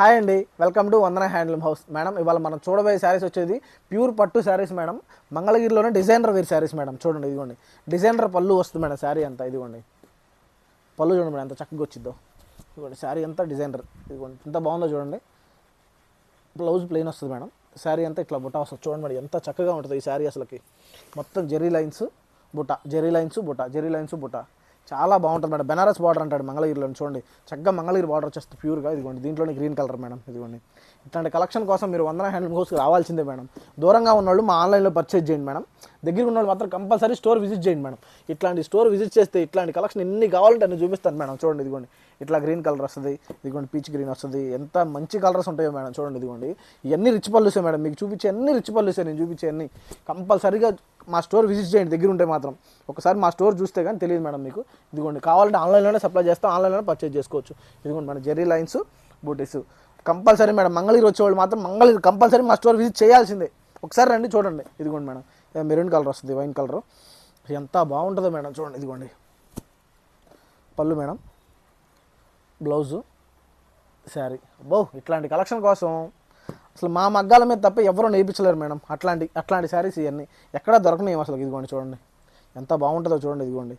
Hi అండి, welcome to Vandana handloom house. Madam, ఇవాళ మనం చూడబోయే శారీస్ వచ్చేది ప్యూర్ పట్టు శారీస్ మేడం. మంగళగిరిలోనే డిజైనర్ వేర్ శారీస్ మేడం. చూడండి, ఇదిగోండి డిజైనర్ పళ్ళు వస్తుంది మేడం. శారీ అంతా ఇదిగోండి, పళ్ళు చూడండి మేడం ఎంత చక్కగా వచ్చిద్దో. ఇదిగోండి శారీ అంతా డిజైనర్. ఇదిగోండి ఎంత బాగుందో చూడండి. బ్లౌజ్ ప్లెయిన్ వస్తుంది మేడం. శారీ అంతా ఇట్లా బుట్ట వస్తుంది. చూడండి మేడం ఎంత చక్కగా ఉంటుంది ఈ శారీ. అసలుకి మొత్తం జెరీ లైన్స్ బుట్ట, జెరీ లైన్స్ బుట్ట, జెరీ లైన్స్ బుట్ట చాలా బాగుంటుంది మేడం. బెనారస్ బార్డర్ అంటాడు మంగళగిరిలో. చూడండి చక్కగా మంగళగిరి బార్డర్ వచ్చేస్తుంది ప్యూర్గా. ఇదిగోండి దీంట్లోనే గ్రీన్ కలర్ మేడం. ఇదిగోండి ఇట్లాంటి కలెక్షన్ కోసం మీరు వందన హ్యాండ్లూమ్ హౌస్కి రావాల్సిందే మేడం. దూరంగా ఉన్నవాళ్ళు మా ఆన్లైన్లో పర్చేజ్ చేయండి మేడం. దగ్గర ఉన్న వాళ్ళు మాత్రం కంపల్సరీ స్టోర్ విజిట్ చేయండి మేడం. ఇట్లాంటి స్టోర్ విజిట్ చేస్తే ఇట్లాంటి కలెక్షన్ ఎన్ని కావాలంటే అన్ని చూపిస్తాను మేడం. చూడండి ఇదిగోండి ఇట్లా గ్రీన్ కలర్ వస్తుంది, ఇదిగోండి పీచ్ గ్రీన్ వస్తుంది. ఎంత మంచి కలర్స్ ఉంటాయో మేడం. చూడండి ఇదిగోండి ఇవన్నీ రిచ్ పళ్ళుసే మేడం. మీకు చూపించే అన్ని రిచ్ పళ్ళుసే. నేను చూపించే అన్ని కంపల్సరీగా మా స్టోర్ విజిట్ చేయండి దగ్గర ఉంటే మాత్రం. ఒకసారి మా స్టోర్ చూస్తే కానీ తెలియదు మేడం మీకు. ఇదిగోండి కావాలంటే ఆన్లైన్లోనే సప్లై చేస్తాం, ఆన్లైన్లోనే పర్చేజ్ చేసుకోవచ్చు. ఇదిగోండి మన జెరీ లైన్స్ బూటీస్ కంపల్సరీ మేడం. మంగళగిరి వచ్చేవాళ్ళు మాత్రం మంగళగిరి కంపల్సరీ మా స్టోర్ విజిట్ చేయాల్సిందే. ఒకసారి రండి చూడండి. ఇదిగోండి మేడం మెరూన్ కలర్ వస్తుంది, వైన్ కలర్ ఎంత బాగుంటుందో మేడం. చూడండి ఇదిగోండి పళ్ళు మేడం, బ్లౌజు, శారీ. ఇట్లాంటి కలెక్షన్ కోసం అసలు మా మగ్గాల మీద తప్ప ఎవరూ నేర్పించలేరు మేడం. అట్లాంటి శారీస్ ఇవన్నీ ఎక్కడా దొరకనేవి అసలు. ఇదిగోండి చూడండి ఎంత బాగుంటుందో చూడండి. ఇదిగోండి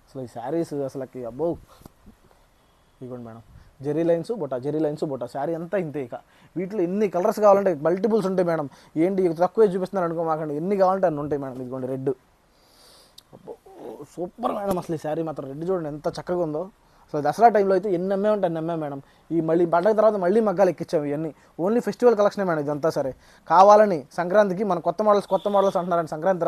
అసలు ఈ శారీస్ అసలుకి ఇదిగోండి మేడం జెరీ లైన్స్ బుట్ట, జెరీ లైన్స్ బుట్ట. శారీ అంతా ఇంతే. ఇక వీటిలో ఎన్ని కలర్స్ కావాలంటే మల్టిపుల్స్ ఉంటాయి మేడం. ఏంటి తక్కువే చూపిస్తున్నారు అనుకో మాకండి, ఎన్ని కావాలంటే అన్ని ఉంటాయి మేడం. ఇదిగోండి రెడ్, సూపర్ మేడం. అసలు ఈ శారీ మాత్రం రెడ్ చూడండి ఎంత చక్కగా ఉందో. అసలు దసరా టైంలో అయితే ఎన్ని అమ్మే ఉంటాయి, అన్ని అమ్మే మేడం. ఈ మళ్ళీ పండగ తర్వాత మళ్ళీ మగ్గాలు ఎక్కించాము ఇవన్నీ. ఓన్లీ ఫెస్టివల్ కలెక్షనే మేడం ఇదంతా. సరే కావాలని సంక్రాంతికి మన కొత్త మోడల్స్ అంటున్నారండి. సంక్రాంతి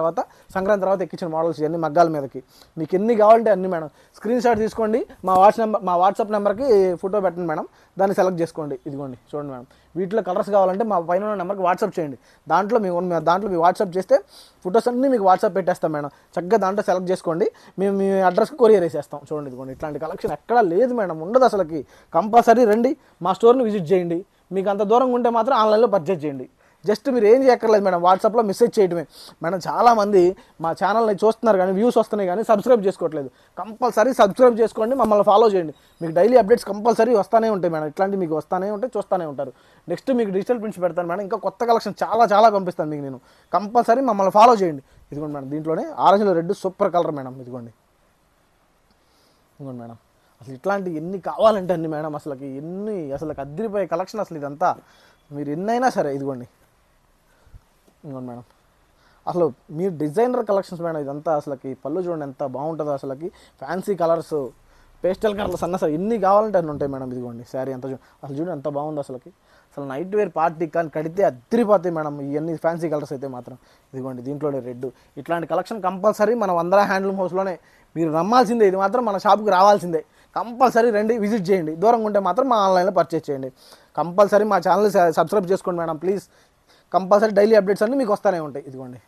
తర్వాత ఎక్కించిన మోడల్స్ ఇవన్నీ మగ్గాల మీదకి. మీకు ఎన్ని కావాలంటే అన్ని మేడం. స్క్రీన్ షాట్ తీసుకోండి, మా వాట్సాప్ నెంబర్కి ఫోటో పెట్టండి మేడం. దాన్ని సెలెక్ట్ చేసుకోండి. ఇదిగోండి చూడండి మేడం. వీటిలో కలర్స్ కావాలంటే మా పైన ఉన్న నెంబర్కి వాట్సాప్ చేయండి. దాంట్లో మీ వాట్సాప్ చేస్తే ఫొటోస్ అన్నీ మీకు వాట్సాప్ పెట్టేస్తాం మేడం. చక్కగా దాంట్లో సెలెక్ట్ చేసుకోండి, మేము మీ అడ్రస్కి కొరియర్ వేసేస్తాం. చూడండి ఇదిగోండి ఇట్లాంటి కలెక్షన్ ఎక్కడా లేదు మేడం, ఉండదు అసలుకి. కంపల్సరీ రండి, మా స్టోర్ని విజిట్ చేయండి. మీకు అంత దూరంగా ఉంటే మాత్రం ఆన్లైన్లో పర్చేజ్ చేయండి. జస్ట్ మీరు ఏం చేయక్కర్లేదు మేడం, వాట్సాప్లో మెసేజ్ చేయడమే మేడం. చాలామంది మా ఛానల్ని చూస్తున్నారు కానీ వ్యూస్ వస్తున్నాయి కానీ సబ్స్క్రైబ్ చేసుకోవట్లేదు. కంపల్సరీ సబ్స్క్రైబ్ చేసుకోండి, మమ్మల్ని ఫాలో చేయండి. మీకు డైలీ అప్డేట్స్ కంపల్సరీ వస్తూనే ఉంటాయి మేడం. ఇట్లాంటివి మీకు వస్తూనే ఉంటాయి, చూస్తూనే ఉంటారు. నెక్స్ట్ మీకు డిజిటల్ ప్రింట్స్ పెడతాను మేడం. ఇంకా కొత్త కలెక్షన్ చాలా పంపిస్తాను మీకు నేను. కంపల్సరీ మమ్మల్ని ఫాలో చేయండి. ఇదిగోండి మేడం దీంట్లోనే ఆరెంజ్లో రెడ్ సూపర్ కలర్ మేడం. ఇదిగోండి మేడం అసలు ఇట్లాంటి ఎన్ని కావాలంటే అన్ని మేడం. అసలు అద్దరిపోయే కలెక్షన్ అసలు ఇదంతా. మీరు ఎన్నైనా సరే ఇదిగోండి మేడం. అసలు మీ డిజైనర్ కలెక్షన్స్ మేడం ఇదంతా. అసలుకి పళ్ళు చూడండి ఎంత బాగుంటుందో. అసలుకి ఫ్యాన్సీ కలర్స్, పేస్టల్ కలర్స్ అన్న సరే ఎన్ని కావాలంటే అన్ని ఉంటాయి మేడం. ఇదిగోండి శారీ అంతా అసలు చూడండి ఎంత బాగుందో. అసలు నైట్ వేర్ పార్టీ కానీ కడితే అద్దరిపోతాయి మేడం ఇవన్నీ ఫ్యాన్సీ కలర్స్ అయితే మాత్రం. ఇదిగోండి దీంట్లోనే రెడ్. ఇట్లాంటి కలెక్షన్ కంపల్సరీ మన వందన హ్యాండ్లూమ్ హౌస్లోనే మీరు నమ్మాల్సిందే. ఇది మాత్రం మన షాప్కి రావాల్సిందే. కంపల్సరీ రండి, విజిట్ చేయండి. దూరంగా ఉంటే మాత్రం మా ఆన్లైన్లో పర్చేజ్ చేయండి. కంపల్సరీ మా ఛానల్ సబ్స్క్రైబ్ చేసుకోండి madam please. Compulsory daily updates అన్నీ మీకు వస్తూనే ఉంటాయి. ఇదిగోండి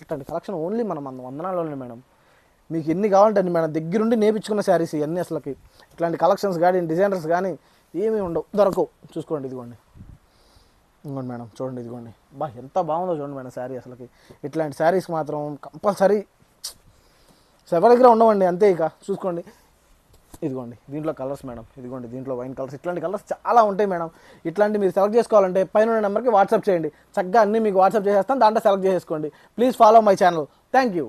ఇట్లాంటి కలెక్షన్ ఓన్లీ మన వందనాల్లోనే మేడం. మీకు ఎన్ని కావాలంటే అన్ని మేడం. దగ్గరుండి నేర్పించుకున్న శారీస్ ఇవన్నీ. అసలుకి ఇట్లాంటి కలెక్షన్స్ కానీ డిజైనర్స్ కానీ ఏమీ ఉండవు, దొరకవు. చూసుకోండి ఇదిగోండి మేడం చూడండి. ఇదిగోండి ఎంత బాగుందో చూడండి మేడం శారీ. అసలుకి ఇట్లాంటి శారీస్ మాత్రం కంపల్సరీ ఎవరి దగ్గర ఉండవండి, అంతే. ఇక చూసుకోండి ఇదిగోండి దీంట్లో కలర్స్ మేడం. ఇదిగోండి దీంట్లో వైన్ కలర్స్. ఇట్లాంటి కలర్స్ చాలా ఉంటాయి మేడం. ఇట్లాంటి మీరు సెలెక్ట్ చేసుకోవాలంటే పైన నెంబర్కి వాట్సాప్ చేయండి. చక్కగా అన్నీ మీకు వాట్సాప్ చేసేస్తాను, దాంట్లో సెలెక్ట్ చేసుకోండి. Please follow my channel. Thank you.